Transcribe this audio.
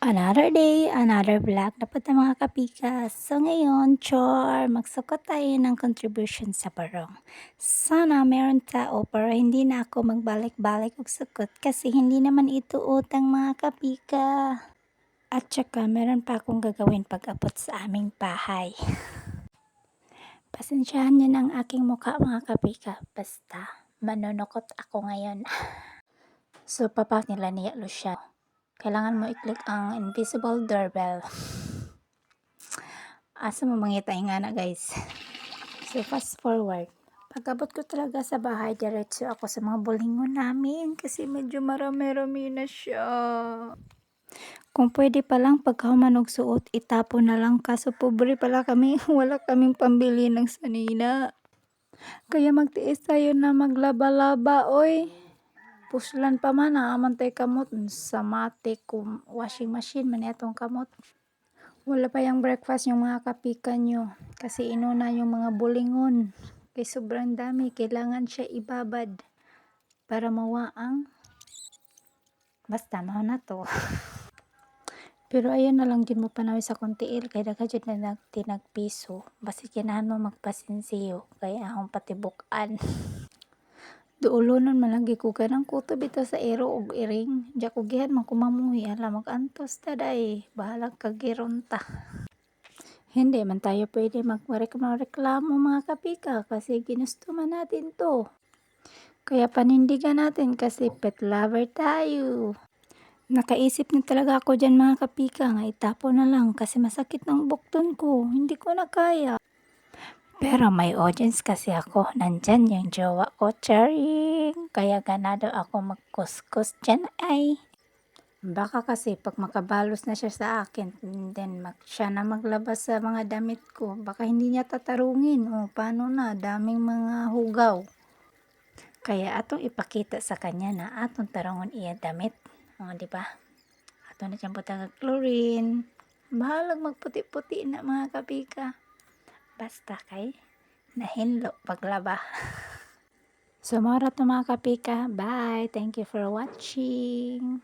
Another day, another vlog na po mga kapikas. So ngayon, magsukot tayo ng contribution sa barong. Sana meron tao pero hindi na ako magbalik-balik og sukot kasi hindi naman ito utang mga kapika. At saka meron pa akong gagawin pag-abot sa aming bahay. Pasensyahan niyo ng aking mukha mga kapika. Basta, manunukot ako ngayon. So papakila niya siya. Kailangan mo i-click ang invisible doorbell. Asa mo mangita nga na guys. So fast forward. Pagabot ko talaga sa bahay, diretso ako sa mga bulingon namin kasi medyo marami-rami na siya. Kung pwede pa lang pagkahumanog suot, itapon na lang kaso pobre pala kami. Wala kaming pambili ng sanina. Kaya magtiis tayo na maglaba-laba, oy. Puslan pa man amantay kamot sa mate kung washing machine man itong kamot. Wala pa yung breakfast yung mga kapika nyo kasi inuna yung mga bulingon. Kay sobrang dami, kailangan siya ibabad para mawaang. Basta maho na to. Pero ayun na lang din mo panawi sa kuntiil kay dagha jud na tinagpiso. Basi kinahan mo magpasinsiyo kay akong patibukan. Duulonon man lagi ko kanang kuto bitaw sa ero og iring. Diya ko gihan man kumamuhi ala magantos ta day. Bahala kagiron ta. Hindi man tayo pwede magreklamo mga kapika kasi ginusto man natin to. Kaya panindigan natin kasi pet lover tayo. Nakaisip na talaga ako dyan mga kapika nga itapon na lang kasi masakit ng bukton ko. Hindi ko na kaya. Pero may audience kasi ako. Nandyan yung jowa ko, charing. Kaya ganado ako magkuskus dyan ay. Baka kasi pag makabalos na siya sa akin, then siya na maglabas sa mga damit ko. Baka hindi niya tatarungin. O paano na, daming mga hugaw. Kaya atong ipakita sa kanya na atong tarungon iya damit. O, diba? Atong na siyang putang chlorine. Bahalag magputi-puti na mga kapika. Basta kay nahinlo paglaba. So, mara to mga kapika. Bye! Thank you for watching.